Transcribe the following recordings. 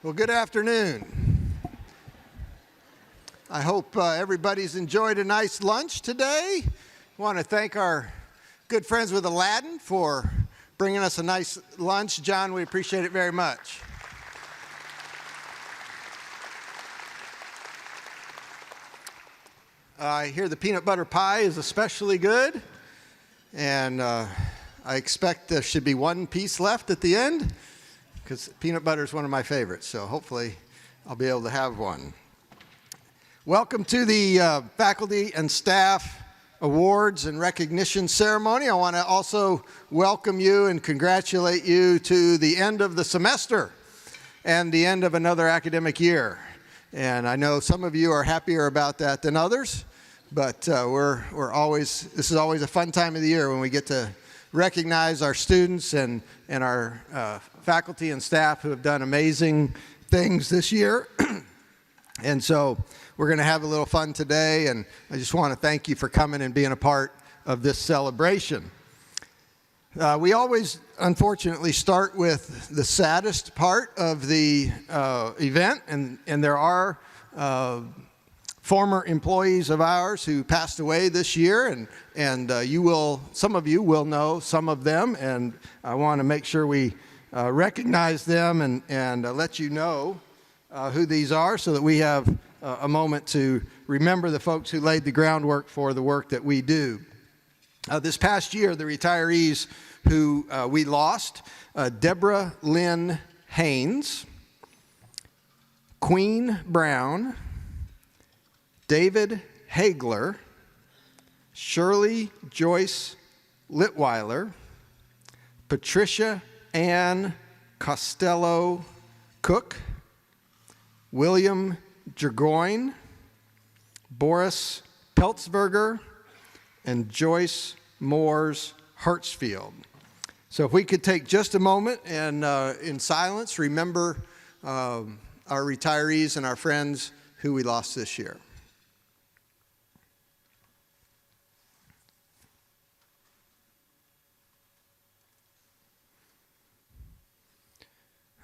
Well, good afternoon. I hope everybody's enjoyed a nice lunch today. I want to thank our good friends with Aladdin for bringing us a nice lunch. John, we appreciate it very much. I hear the peanut butter pie is especially good, and I expect there should be one piece left at the end, because peanut butter is one of my favorites, so hopefully I'll be able to have one. Welcome to the Faculty and Staff Awards and Recognition Ceremony. I want to also welcome you and congratulate you to the end of the semester and the end of another academic year. And I know some of you are happier about that than others, but this is always a fun time of the year when we get to recognize our students and our faculty and staff who have done amazing things this year. And so we're going to have a little fun today, and I just want to thank you for coming and being a part of this celebration. We always, unfortunately, start with the saddest part of the event, and there are former employees of ours who passed away this year, and some of you will know some of them, and I want to make sure we recognize them and let you know who these are, so that we have a moment to remember the folks who laid the groundwork for the work that we do. This past year, the retirees who we lost: Deborah Lynn Haynes, Queen Brown, David Hagler, Shirley Joyce Litweiler, Patricia Ann Costello Cook, William Jergoin, Boris Peltzberger, and Joyce Moores Hartsfield. So if we could take just a moment and in silence remember our retirees and our friends who we lost this year.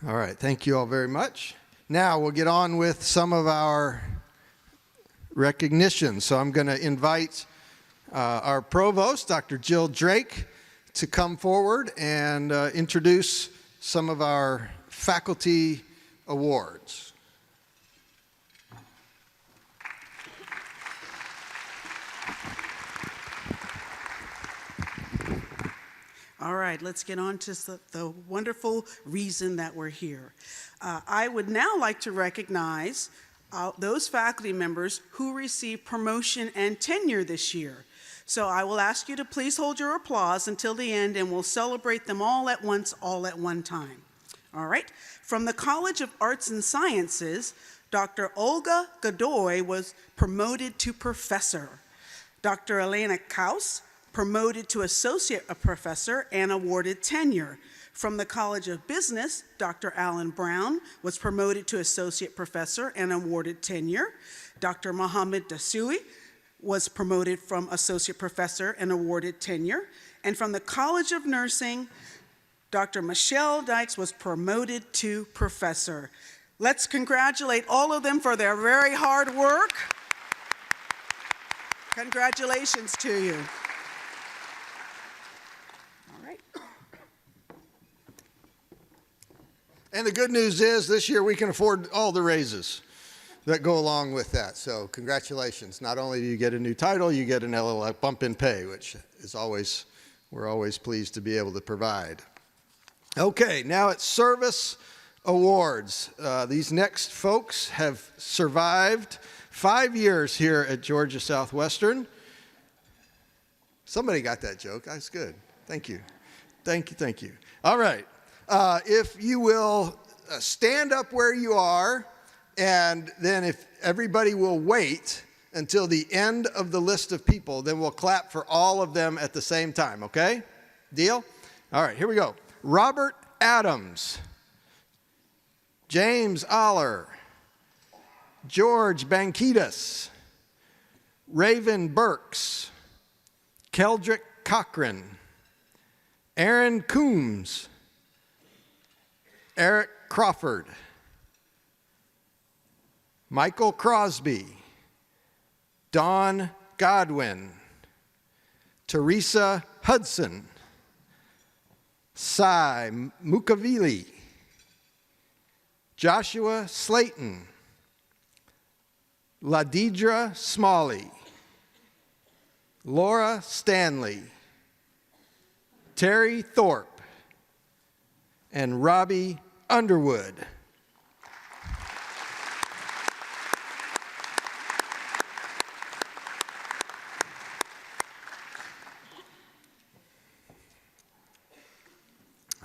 All right, thank you all very much. Now we'll get on with some of our recognitions. So I'm going to invite our provost, Dr. Jill Drake, to come forward and introduce some of our faculty awards. All right, let's get on to the wonderful reason that we're here. I would now like to recognize those faculty members who received promotion and tenure this year. So I will ask you to please hold your applause until the end, and we'll celebrate them all at once, all at one time. All right, from the College of Arts and Sciences, Dr. Olga Godoy was promoted to professor. Dr. Elena Kaus, promoted to associate professor and awarded tenure. From the College of Business, Dr. Alan Brown was promoted to associate professor and awarded tenure. Dr. Mohammed Dasoui was promoted from associate professor and awarded tenure. And from the College of Nursing, Dr. Michelle Dykes was promoted to professor. Let's congratulate all of them for their very hard work. Congratulations to you. And the good news is this year we can afford all the raises that go along with that. So congratulations. Not only do you get a new title, you get a little bump in pay, which is we're always pleased to be able to provide. Okay, now it's service awards. These next folks have survived 5 years here at Georgia Southwestern. Somebody got that joke. That's good. Thank you. Thank you. All right. If you will stand up where you are, and then if everybody will wait until the end of the list of people, then we'll clap for all of them at the same time, okay? Deal? All right, here we go. Robert Adams, James Aller, George Bankitas, Raven Burks, Keldrick Cochran, Aaron Coombs, Eric Crawford, Michael Crosby, Dawn Godwin, Teresa Hudson, Sai Mukavili, Joshua Slayton, Ladidra Smalley, Laura Stanley, Terry Thorpe, and Robbie Underwood.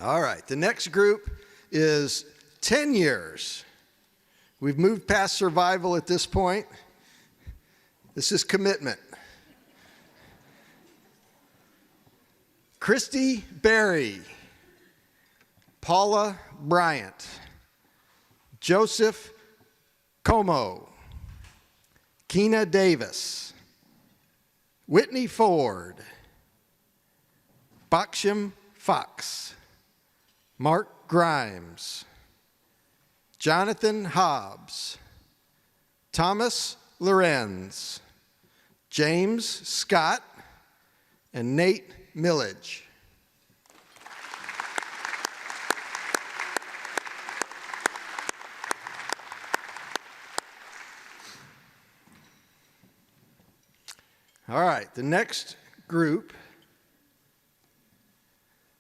All right, the next group is 10 years. We've moved past survival at this point. This is commitment. Christy Berry, Paula Bryant, Joseph Como, Keena Davis, Whitney Ford, Baksham Fox, Mark Grimes, Jonathan Hobbs, Thomas Lorenz, James Scott, and Nate Millage. All right, the next group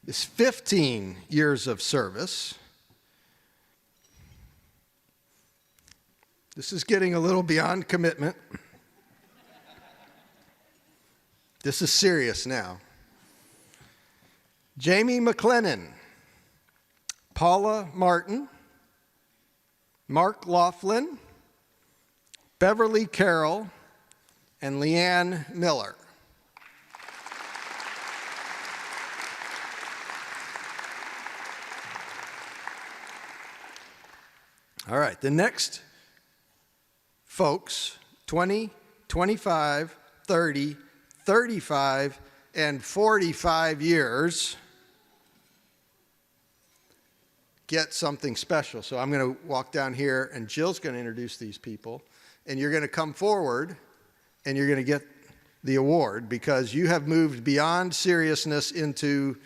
is 15 years of service. This is getting a little beyond commitment. This is serious now. Jamie McLennan, Paula Martin, Mark Laughlin, Beverly Carroll, and Leanne Miller. All right, the next folks, 20, 25, 30, 35, and 45 years get something special. So I'm going to walk down here, and Jill's going to introduce these people, and you're going to come forward, and you're going to get the award because you have moved beyond seriousness into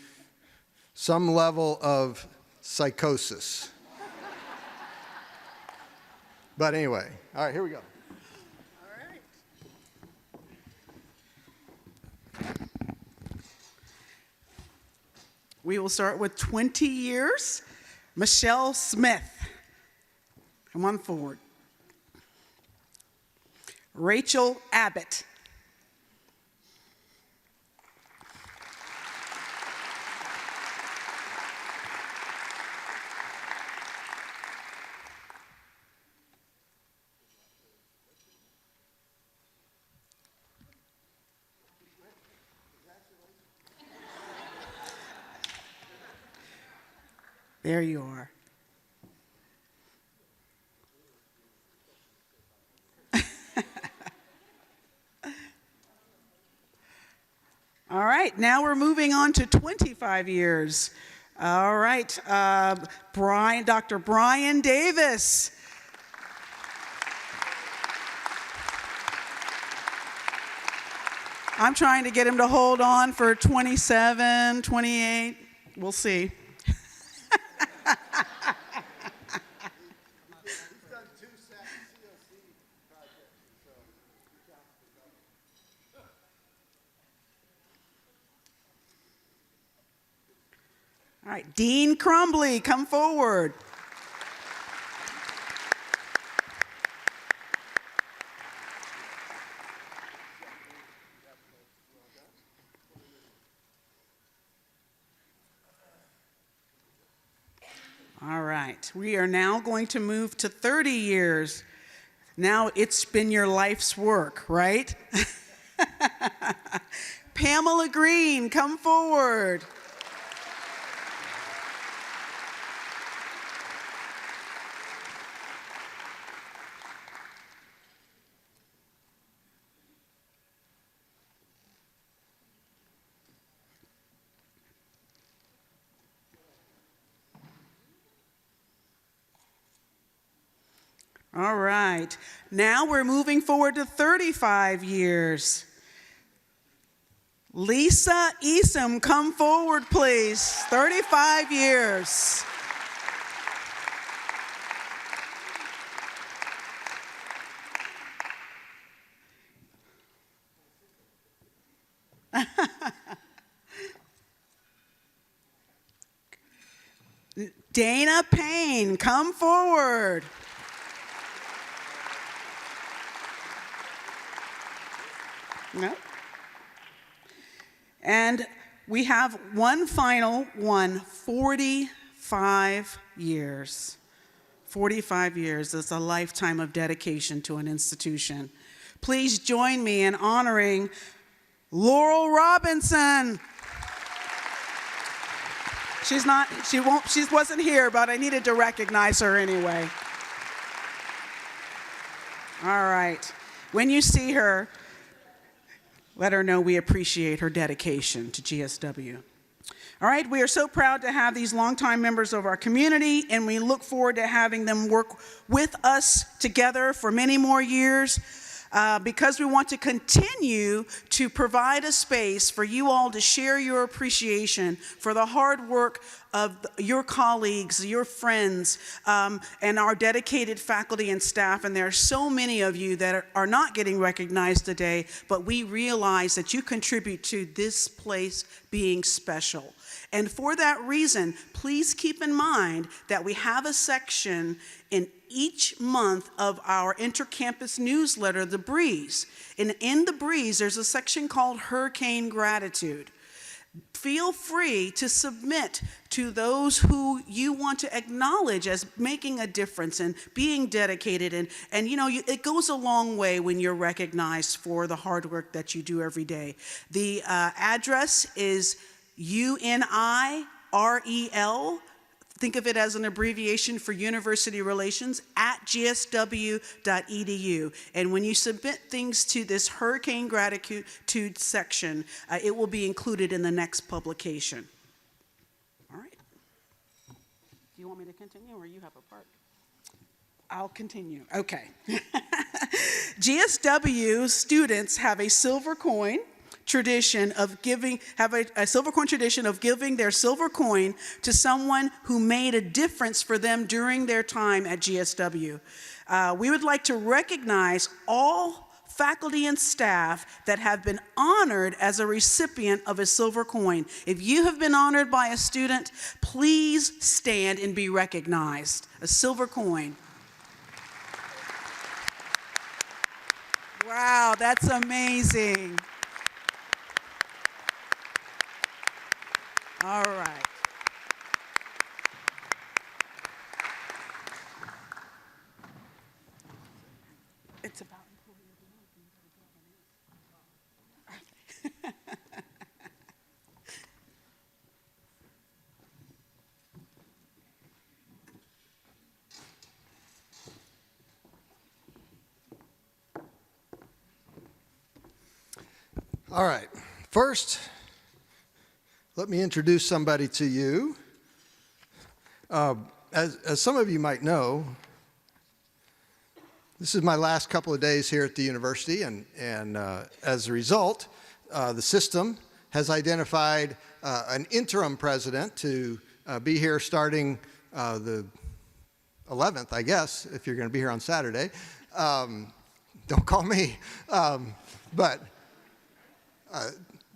some level of psychosis. But anyway, all right, here we go. All right. We will start with 20 years. Michelle Smith. Come on forward. Rachel Abbott. There you are. All right, now we're moving on to 25 years. All right, Dr. Brian Davis. I'm trying to get him to hold on for 27, 28. We'll see. All right, Dean Crumbly, come forward. All right, we are now going to move to 30 years. Now it's been your life's work, right? Pamela Green, come forward. All right. Now we're moving forward to 35 years. Lisa Easom, come forward, please. 35 years. Dana Payne, come forward. No. And we have one final one, 45 years. 45 years is a lifetime of dedication to an institution. Please join me in honoring Laurel Robinson. She wasn't here, but I needed to recognize her anyway. All right. When you see her, let her know we appreciate her dedication to GSW. All right, we are so proud to have these longtime members of our community, and we look forward to having them work with us together for many more years. Because we want to continue to provide a space for you all to share your appreciation for the hard work of your colleagues, your friends, and our dedicated faculty and staff. And there are so many of you that are not getting recognized today, but we realize that you contribute to this place being special. And for that reason, please keep in mind that we have a section in each month of our intercampus newsletter, The Breeze. And in The Breeze, there's a section called Hurricane Gratitude. Feel free to submit to those who you want to acknowledge as making a difference and being dedicated. And you know, it goes a long way when you're recognized for the hard work that you do every day. The address is UNIREL. Think of it as an abbreviation for University Relations at gsw.edu. And when you submit things to this Hurricane Gratitude section, it will be included in the next publication. All right. Do you want me to continue or you have a part? I'll continue. Okay. GSW students have a silver coin tradition of giving, a silver coin tradition of giving their silver coin to someone who made a difference for them during their time at GSW. We would like to recognize all faculty and staff that have been honored as a recipient of a silver coin. If you have been honored by a student, please stand and be recognized. A silver coin. Wow, that's amazing. All right. It's about employee development. All right. First, let me introduce somebody to you. As some of you might know, this is my last couple of days here at the university, and as a result, the system has identified an interim president to be here starting the 11th, I guess, if you're going to be here on Saturday. Don't call me. But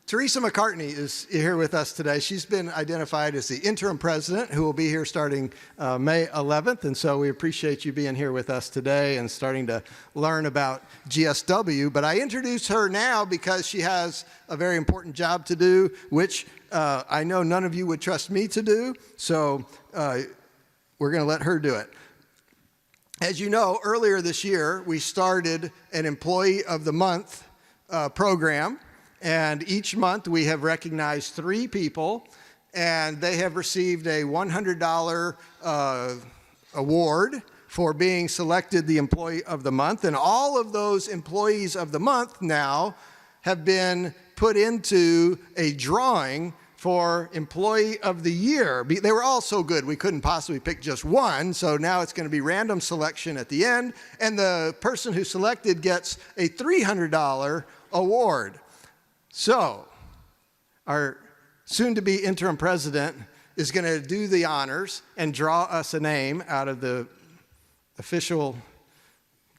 Teresa McCartney is here with us today. She's been identified as the interim president who will be here starting May 11th. And so we appreciate you being here with us today and starting to learn about GSW. But I introduce her now because she has a very important job to do, which I know none of you would trust me to do. So we're going to let her do it. As you know, earlier this year, we started an Employee of the Month program. And each month we have recognized 3 people, and they have received a $100 award for being selected the Employee of the Month. And all of those Employees of the Month now have been put into a drawing for Employee of the Year. They were all so good, we couldn't possibly pick just one, so now it's going to be random selection at the end, and the person who selected gets a $300 award. So, our soon-to-be interim president is going to do the honors and draw us a name out of the official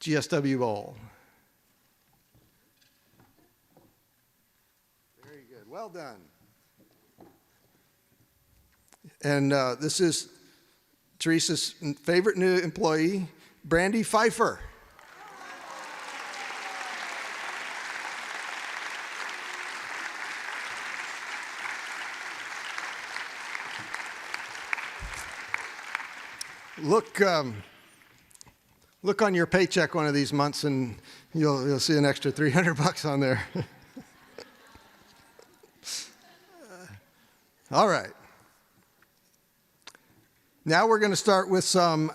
GSW bowl. Very good. Well done. And this is Teresa's favorite new employee, Brandy Pfeiffer. Look on your paycheck one of these months, and you'll see an extra $300 on there. All right. Now we're going to start with some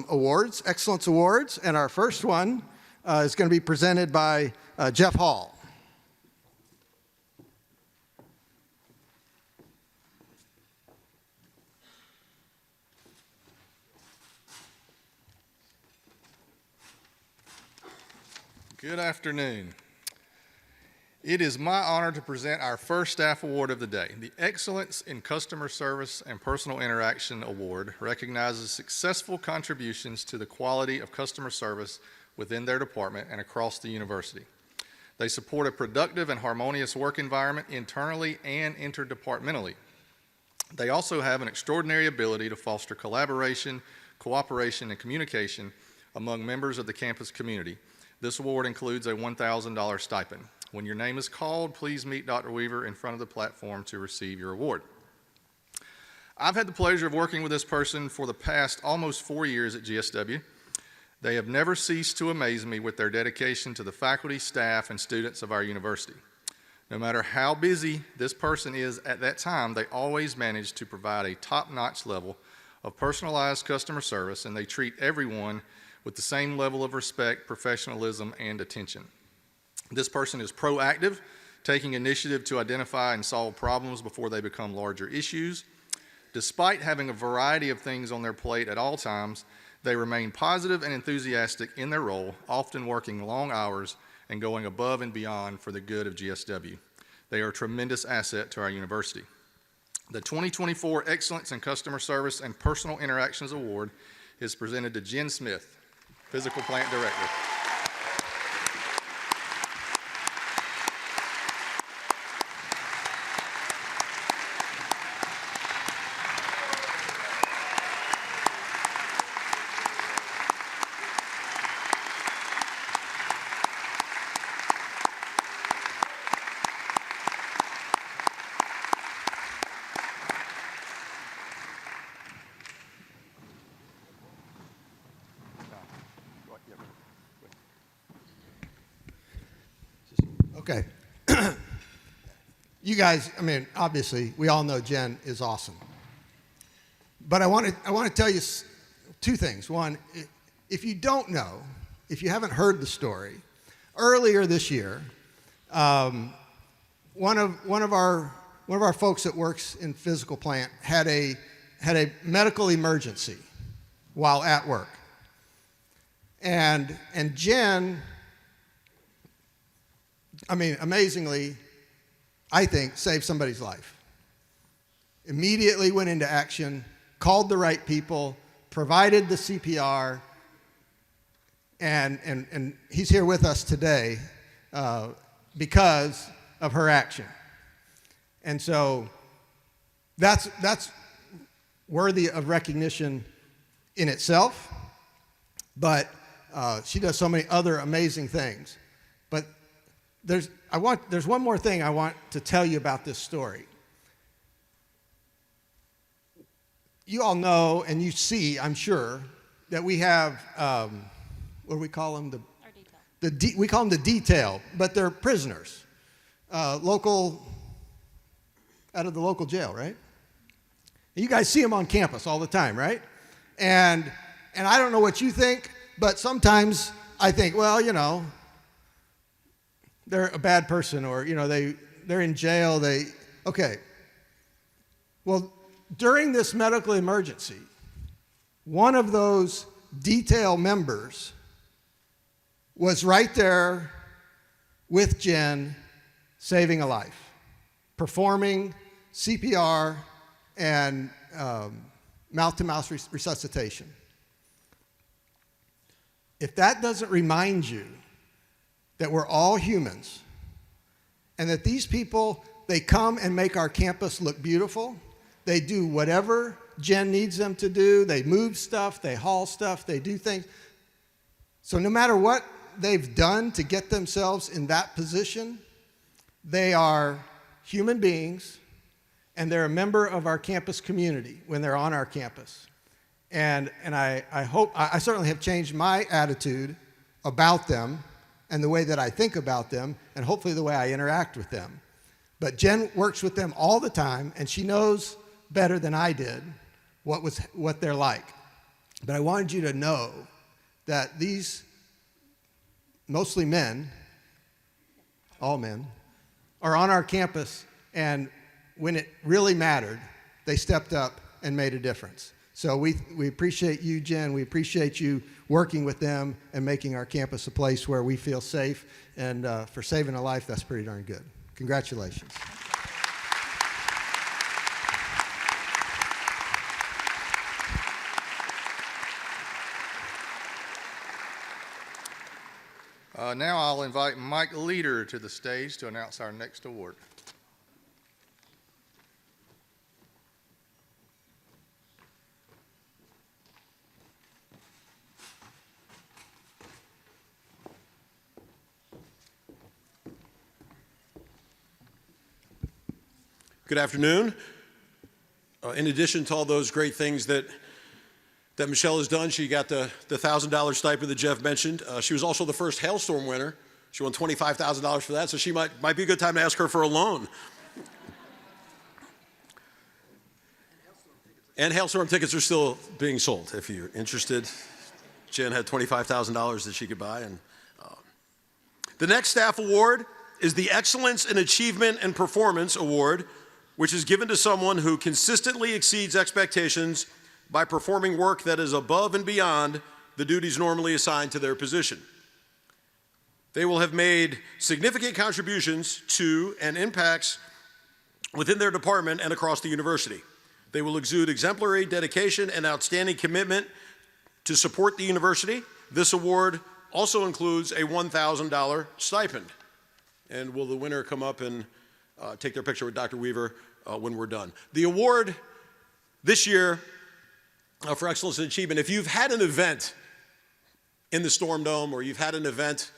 awards, excellence awards, and our first one is going to be presented by Jeff Hall. Good afternoon. It is my honor to present our first staff award of the day. The Excellence in Customer Service and Personal Interaction Award recognizes successful contributions to the quality of customer service within their department and across the university. They support a productive and harmonious work environment internally and interdepartmentally. They also have an extraordinary ability to foster collaboration, cooperation, and communication among members of the campus community. This award includes a $1,000 stipend. When your name is called, please meet Dr. Weaver in front of the platform to receive your award. I've had the pleasure of working with this person for the past almost 4 years at GSW. They have never ceased to amaze me with their dedication to the faculty, staff, and students of our university. No matter how busy this person is at that time, they always manage to provide a top-notch level of personalized customer service, and they treat everyone with the same level of respect, professionalism, and attention. This person is proactive, taking initiative to identify and solve problems before they become larger issues. Despite having a variety of things on their plate at all times, they remain positive and enthusiastic in their role, often working long hours and going above and beyond for the good of GSW. They are a tremendous asset to our university. The 2024 Excellence in Customer Service and Personal Interactions Award is presented to Jen Smith, Physical Plant Director. Okay. You guys, I mean, obviously, we all know Jen is awesome. But I want to tell you two things. One, if you don't know, if you haven't heard the story, earlier this year, one of our folks that works in physical plant had a medical emergency while at work. And Jen, I mean, amazingly, I think, saved somebody's life. Immediately went into action, called the right people, provided the CPR, and he's here with us today because of her action. And so that's worthy of recognition in itself, but she does so many other amazing things. But there's one more thing I want to tell you about this story. You all know and you see, I'm sure, that we have, what do we call them? We call them the detail, but they're prisoners. Out of the local jail, right? You guys see them on campus all the time, right? And I don't know what you think, but sometimes I think, well, you know, they're a bad person, or, you know, they're in jail, okay. Well, during this medical emergency, one of those detail members was right there with Jen, saving a life, performing CPR and mouth-to-mouth resuscitation. If that doesn't remind you that we're all humans and that these people, they come and make our campus look beautiful, they do whatever Jen needs them to do, they move stuff, they haul stuff, they do things. So no matter what they've done to get themselves in that position, they are human beings and they're a member of our campus community when they're on our campus. And I hope, I certainly have changed my attitude about them and the way that I think about them and hopefully the way I interact with them. But Jen works with them all the time and she knows better than I did what they're like. But I wanted you to know that these mostly men, all men, are on our campus, and when it really mattered, they stepped up and made a difference. So we appreciate you, Jen. We appreciate you working with them and making our campus a place where we feel safe. And for saving a life, that's pretty darn good. Congratulations. Now I'll invite Mike Leader to the stage to announce our next award. Good afternoon. In addition to all those great things that Michelle has done, she got the $1,000 stipend that Jeff mentioned. She was also the first hailstorm winner. She won $25,000 for that, so she might be a good time to ask her for a loan. And hailstorm tickets are still being sold if you're interested. Jen had $25,000 that she could buy. And the next staff award is the Excellence in Achievement and Performance Award, which is given to someone who consistently exceeds expectations by performing work that is above and beyond the duties normally assigned to their position. They will have made significant contributions to and impacts within their department and across the university. They will exude exemplary dedication and outstanding commitment to support the university. This award also includes a $1,000 stipend. And will the winner come up and take their picture with Dr. Weaver when we're done? The award this year for Excellence in Achievement, if you've had an event in the Storm Dome or you've had an event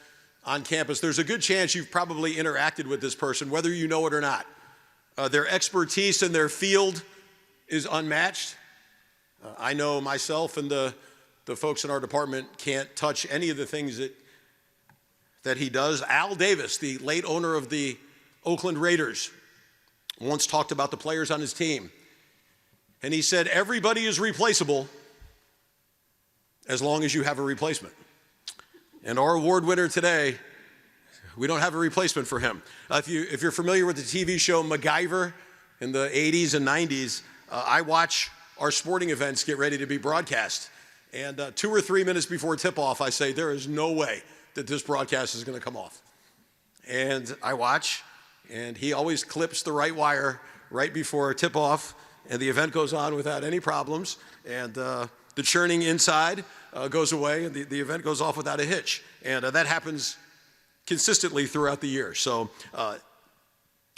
on campus, there's a good chance you've probably interacted with this person, whether you know it or not. Their expertise in their field is unmatched. I know myself and the folks in our department can't touch any of the things that he does. Al Davis, the late owner of the Oakland Raiders, once talked about the players on his team. And he said, everybody is replaceable as long as you have a replacement. And our award winner today, we don't have a replacement for him. If you're familiar with the TV show MacGyver in the 80s and 90s, I watch our sporting events get ready to be broadcast. And 2 or 3 minutes before tip-off, I say, there is no way that this broadcast is going to come off. And I watch, and he always clips the right wire right before tip-off, and the event goes on without any problems, and the churning inside goes away, and the event goes off without a hitch. And that happens consistently throughout the year. So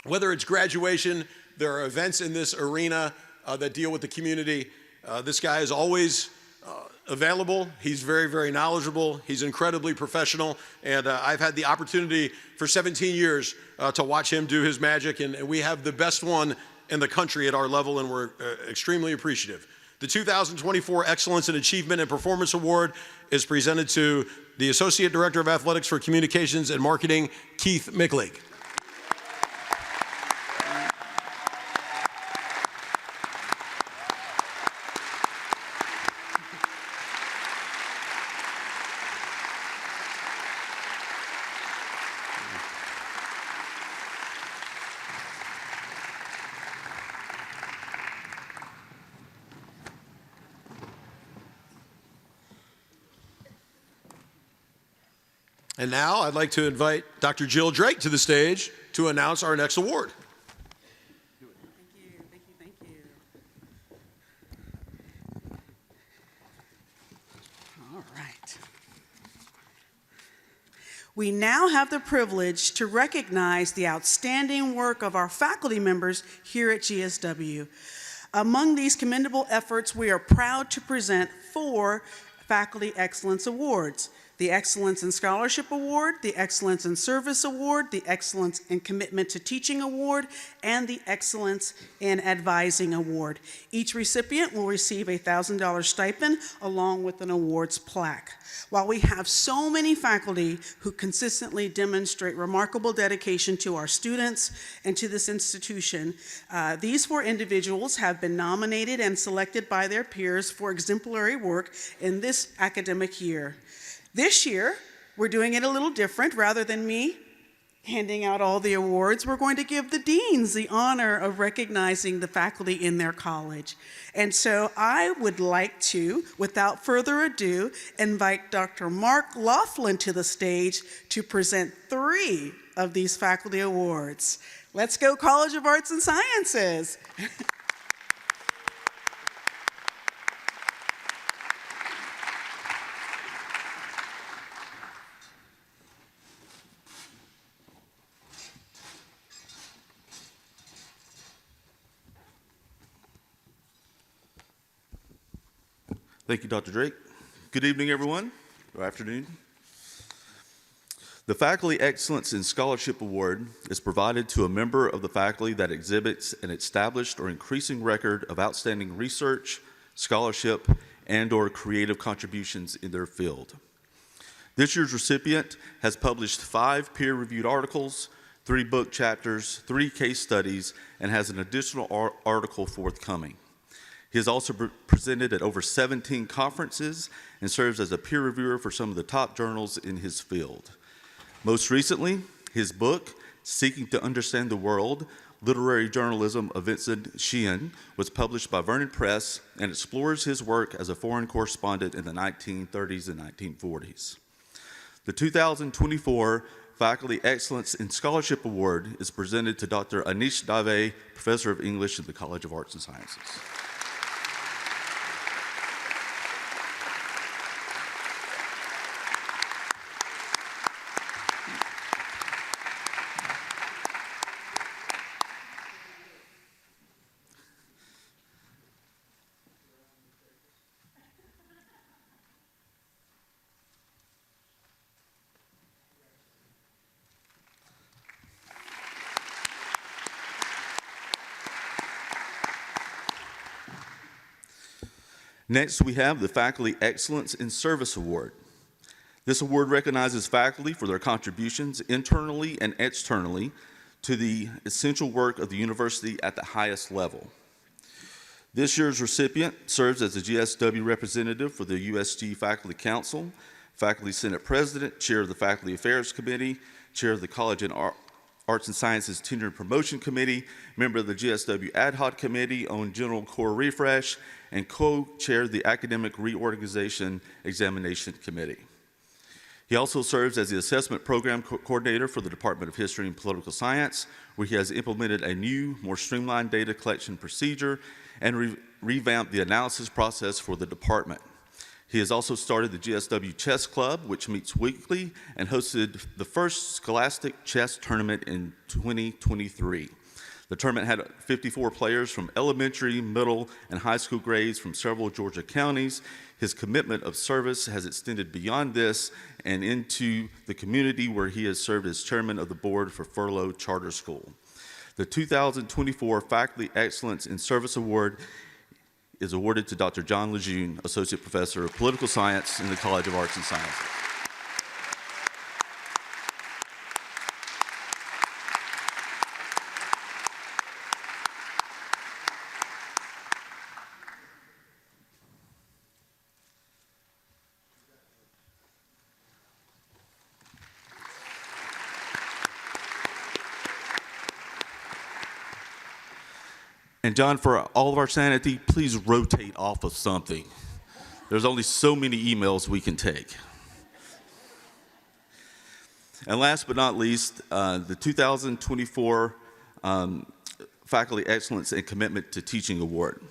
whether it's graduation, there are events in this arena that deal with the community. This guy is always available. He's very, very knowledgeable. He's incredibly professional. And I've had the opportunity for 17 years to watch him do his magic. And we have the best one in the country at our level, and we're extremely appreciative. The 2024 Excellence in Achievement and Performance Award is presented to the Associate Director of Athletics for Communications and Marketing, Keith Micklig. And now I'd like to invite Dr. Jill Drake to the stage to announce our next award. Thank you. All right. We now have the privilege to recognize the outstanding work of our faculty members here at GSW. Among these commendable efforts, we are proud to present 4 Faculty Excellence Awards: the Excellence in Scholarship Award, the Excellence in Service Award, the Excellence in Commitment to Teaching Award, and the Excellence in Advising Award. Each recipient will receive a $1,000 stipend along with an awards plaque. While we have so many faculty who consistently demonstrate remarkable dedication to our students and to this institution, these 4 individuals have been nominated and selected by their peers for exemplary work in this academic year. This year, we're doing it a little different. Rather than me handing out all the awards, we're going to give the deans the honor of recognizing the faculty in their college. And so I would like to, without further ado, invite Dr. Mark Laughlin to the stage to present 3 of these faculty awards. Let's go, College of Arts and Sciences. Thank you, Dr. Drake. Good evening, everyone, or afternoon. The Faculty Excellence in Scholarship Award is provided to a member of the faculty that exhibits an established or increasing record of outstanding research, scholarship, and/or creative contributions in their field. This year's recipient has published 5 peer-reviewed articles, 3 book chapters, 3 case studies, and has an additional article forthcoming. He has also presented at over 17 conferences and serves as a peer reviewer for some of the top journals in his field. Most recently, his book, Seeking to Understand the World, Literary Journalism of Vincent Sheehan, was published by Vernon Press and explores his work as a foreign correspondent in the 1930s and 1940s. The 2024 Faculty Excellence in Scholarship Award is presented to Dr. Anish Dave, Professor of English at the College of Arts and Sciences. Next, we have the Faculty Excellence in Service Award. This award recognizes faculty for their contributions internally and externally to the essential work of the university at the highest level. This year's recipient serves as the GSW representative for the USG Faculty Council, Faculty Senate President, Chair of the Faculty Affairs Committee, Chair of the College and Arts and Sciences Tenure and Promotion Committee, member of the GSW Ad Hoc Committee on General Core Refresh, and co-chair of the Academic Reorganization Examination Committee. He also serves as the Assessment Program Coordinator for the Department of History and Political Science, where he has implemented a new, more streamlined data collection procedure and revamped the analysis process for the department. He has also started the GSW Chess Club, which meets weekly, and hosted the first Scholastic Chess Tournament in 2023. The tournament had 54 players from elementary, middle, and high school grades from several Georgia counties. His commitment of service has extended beyond this and into the community, where he has served as chairman of the board for Furlough Charter School. The 2024 Faculty Excellence in Service Award is awarded to Dr. John Lejeune, Associate Professor of Political Science in the College of Arts and Sciences. And John, for all of our sanity, please rotate off of something. There's only so many emails we can take. And last but not least, the 2024 Faculty Excellence and Commitment to Teaching Award.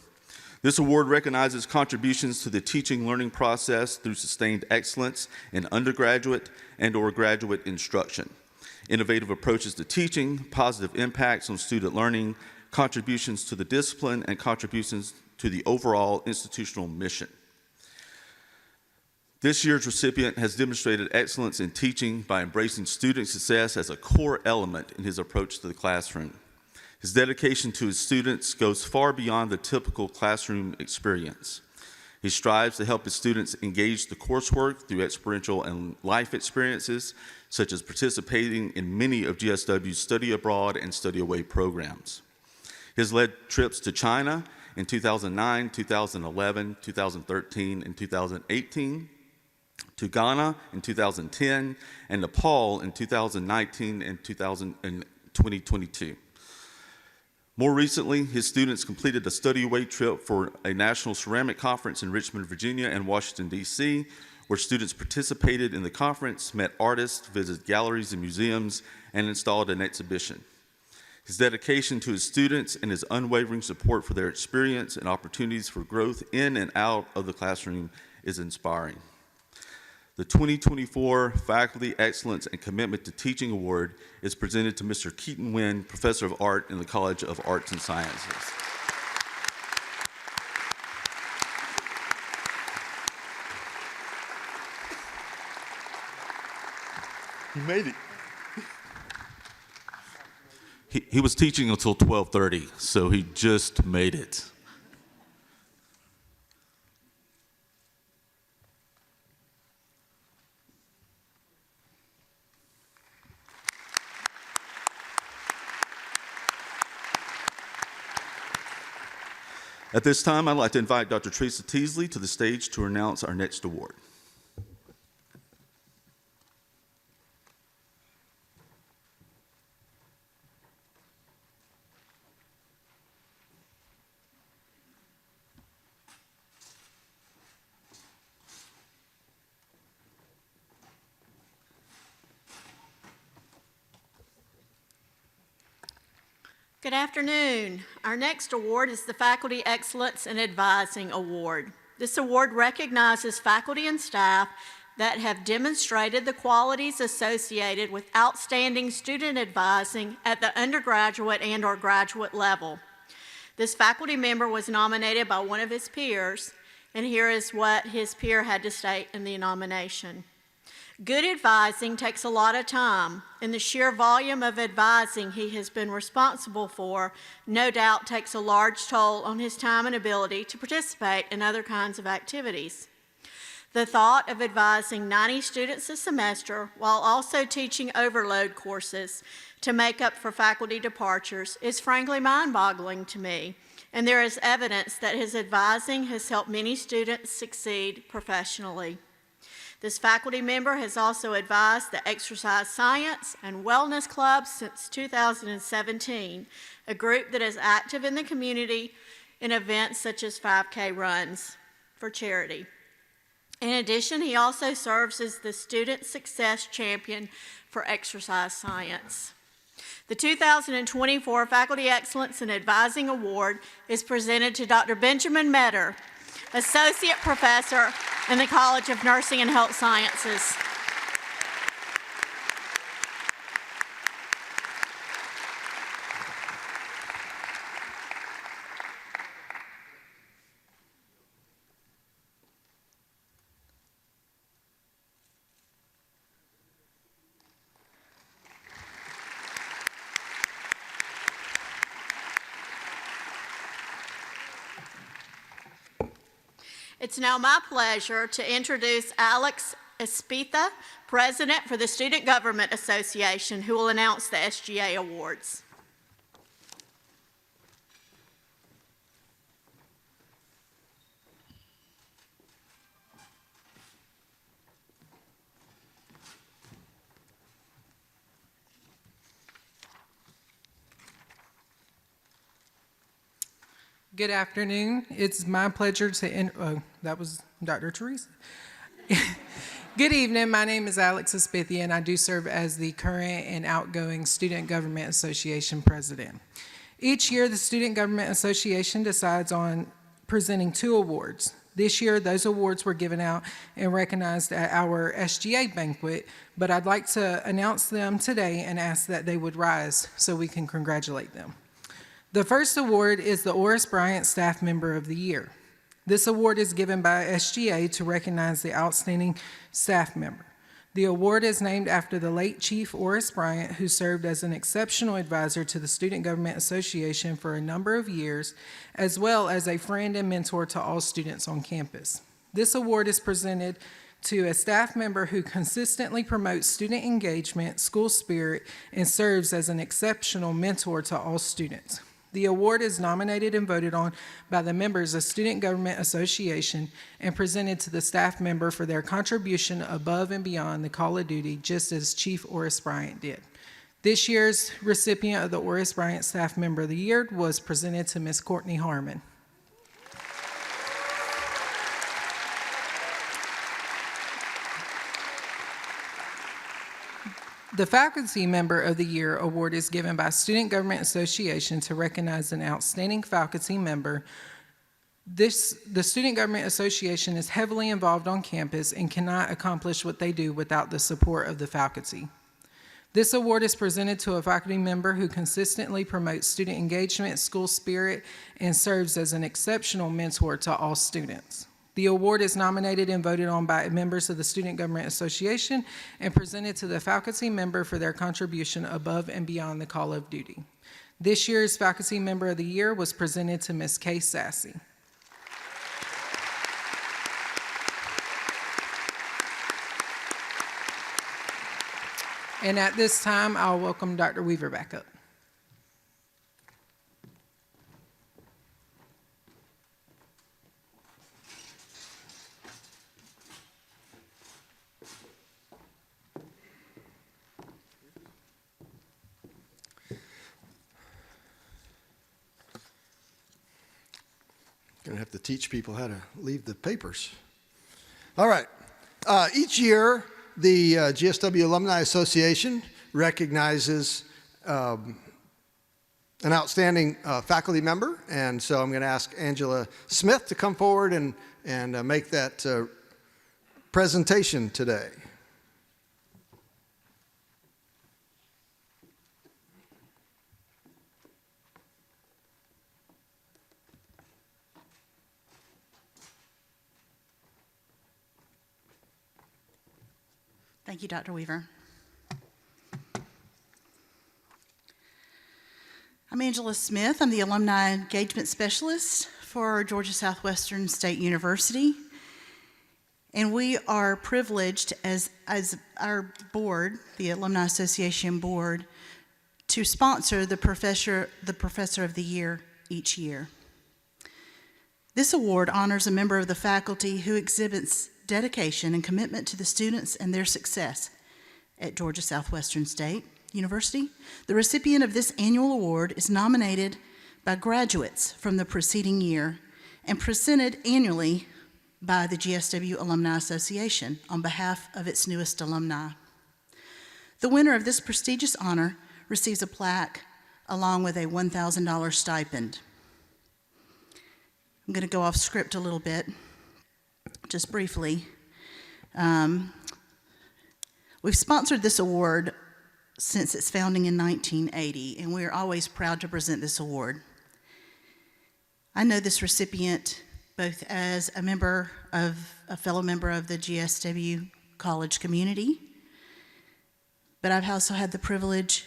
This award recognizes contributions to the teaching learning process through sustained excellence in undergraduate and/or graduate instruction, innovative approaches to teaching, positive impacts on student learning, contributions to the discipline, and contributions to the overall institutional mission. This year's recipient has demonstrated excellence in teaching by embracing student success as a core element in his approach to the classroom. His dedication to his students goes far beyond the typical classroom experience. He strives to help his students engage the coursework through experiential and life experiences, such as participating in many of GSW's study abroad and study away programs. He has led trips to China in 2009, 2011, 2013, and 2018, to Ghana in 2010, and Nepal in 2019 and 2022. More recently, his students completed a study away trip for a national ceramic conference in Richmond, Virginia and Washington, D.C., where students participated in the conference, met artists, visited galleries and museums, and installed an exhibition. His dedication to his students and his unwavering support for their experience and opportunities for growth in and out of the classroom is inspiring. The 2024 Faculty Excellence and Commitment to Teaching Award is presented to Mr. Keaton Wynn, Professor of Art in the College of Arts and Sciences. You made it. He was teaching until 12:30, so he just made it. At this time, I'd like to invite Dr. Teresa Teasley to the stage to announce our next award. Good afternoon. Our next award is the Faculty Excellence in Advising Award. This award recognizes faculty and staff that have demonstrated the qualities associated with outstanding student advising at the undergraduate and/or graduate level. This faculty member was nominated by one of his peers, and here is what his peer had to state in the nomination. Good advising takes a lot of time, and the sheer volume of advising he has been responsible for no doubt takes a large toll on his time and ability to participate in other kinds of activities. The thought of advising 90 students a semester while also teaching overload courses to make up for faculty departures is frankly mind-boggling to me, and there is evidence that his advising has helped many students succeed professionally. This faculty member has also advised the Exercise Science and Wellness Club since 2017, a group that is active in the community in events such as 5K runs for charity. In addition, he also serves as the Student Success Champion for Exercise Science. The 2024 Faculty Excellence in Advising Award is presented to Dr. Benjamin Metter, Associate Professor in the College of Nursing and Health Sciences. It's now my pleasure to introduce Alex Espita, President for the Student Government Association, who will announce the SGA Awards. Good afternoon. It's my pleasure to, that was Dr. Teresa. Good evening. My name is Alex Espithia, and I do serve as the current and outgoing Student Government Association president. Each year, the Student Government Association decides on presenting 2 awards. This year, those awards were given out and recognized at our SGA banquet, but I'd like to announce them today and ask that they would rise so we can congratulate them. The first award is the Oris Bryant Staff Member of the Year. This award is given by SGA to recognize the outstanding staff member. The award is named after the late Chief Oris Bryant, who served as an exceptional advisor to the Student Government Association for a number of years, as well as a friend and mentor to all students on campus. This award is presented to a staff member who consistently promotes student engagement, school spirit, and serves as an exceptional mentor to all students. The award is nominated and voted on by the members of Student Government Association and presented to the staff member for their contribution above and beyond the call of duty, just as Chief Oris Bryant did. This year's recipient of the Oris Bryant Staff Member of the Year was presented to Ms. Courtney Harmon. The Faculty Member of the Year award is given by Student Government Association to recognize an outstanding faculty member. The Student Government Association is heavily involved on campus and cannot accomplish what they do without the support of the faculty. This award is presented to a faculty member who consistently promotes student engagement, school spirit, and serves as an exceptional mentor to all students. The award is nominated and voted on by members of the Student Government Association and presented to the faculty member for their contribution above and beyond the call of duty. This year's Faculty Member of the Year was presented to Ms. Kay Sassy. And at this time, I'll welcome Dr. Weaver back up. Gonna have to teach people how to leave the papers. All right. Each year, the GSW Alumni Association recognizes an outstanding faculty member, and so I'm going to ask Angela Smith to come forward and make that presentation today. Thank you, Dr. Weaver. I'm Angela Smith. I'm the Alumni Engagement Specialist for Georgia Southwestern State University. And we are privileged as our board, the Alumni Association Board, to sponsor the Professor of the Year each year. This award honors a member of the faculty who exhibits dedication and commitment to the students and their success at Georgia Southwestern State University. The recipient of this annual award is nominated by graduates from the preceding year and presented annually by the GSW Alumni Association on behalf of its newest alumni. The winner of this prestigious honor receives a plaque along with a $1,000 stipend. I'm going to go off script a little bit. Just briefly, we've sponsored this award since its founding in 1980, and we are always proud to present this award. I know this recipient both as a fellow member of the GSW college community, but I've also had the privilege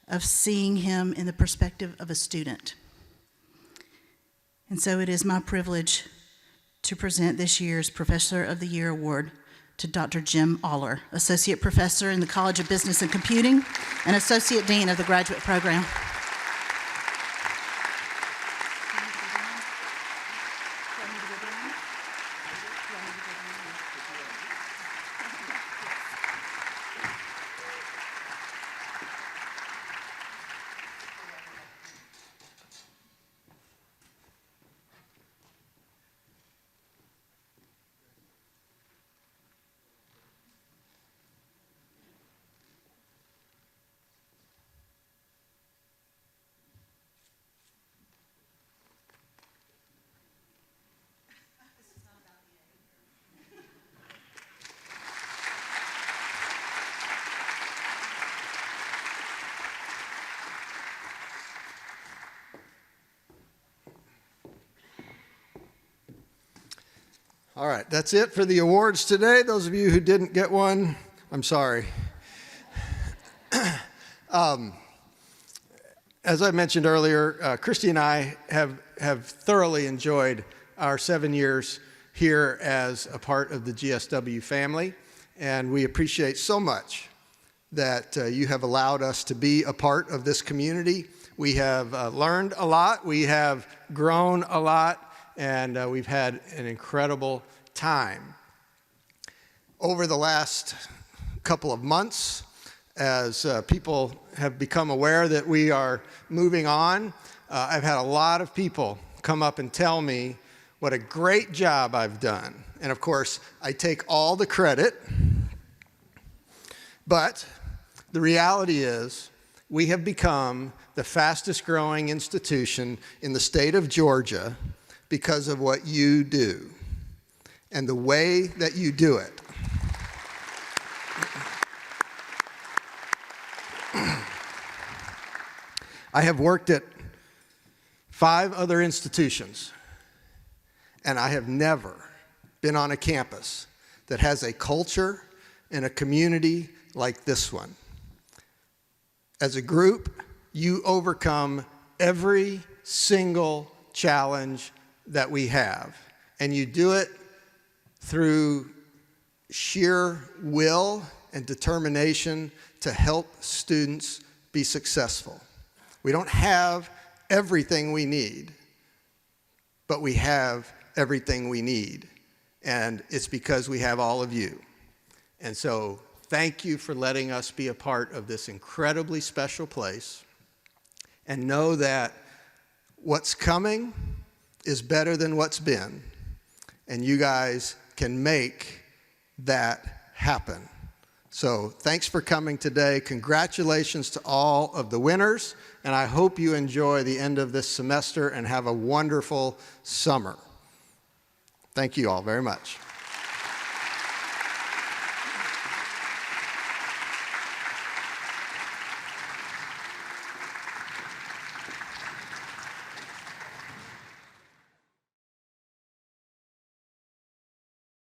of seeing him in the perspective of a student. And so it is my privilege to present this year's Professor of the Year Award to Dr. Jim Aller, Associate Professor in the College of Business and Computing and Associate Dean of the Graduate Program. All right, that's it for the awards today. Those of you who didn't get one, I'm sorry. As I mentioned earlier, Christy and I have thoroughly enjoyed our 7 years here as a part of the GSW family, and we appreciate so much that you have allowed us to be a part of this community. We have learned a lot, we have grown a lot, and we've had an incredible time. Over the last couple of months, as people have become aware that we are moving on, I've had a lot of people come up and tell me what a great job I've done. And of course, I take all the credit, but the reality is we have become the fastest growing institution in the state of Georgia because of what you do and the way that you do it. I have worked at 5 other institutions, and I have never been on a campus that has a culture and a community like this one. As a group, you overcome every single challenge that we have, and you do it through sheer will and determination to help students be successful. We don't have everything we need, but we have everything we need, and it's because we have all of you. And so thank you for letting us be a part of this incredibly special place, and know that what's coming is better than what's been, and you guys can make that happen. So thanks for coming today. Congratulations to all of the winners, and I hope you enjoy the end of this semester and have a wonderful summer. Thank you all very much.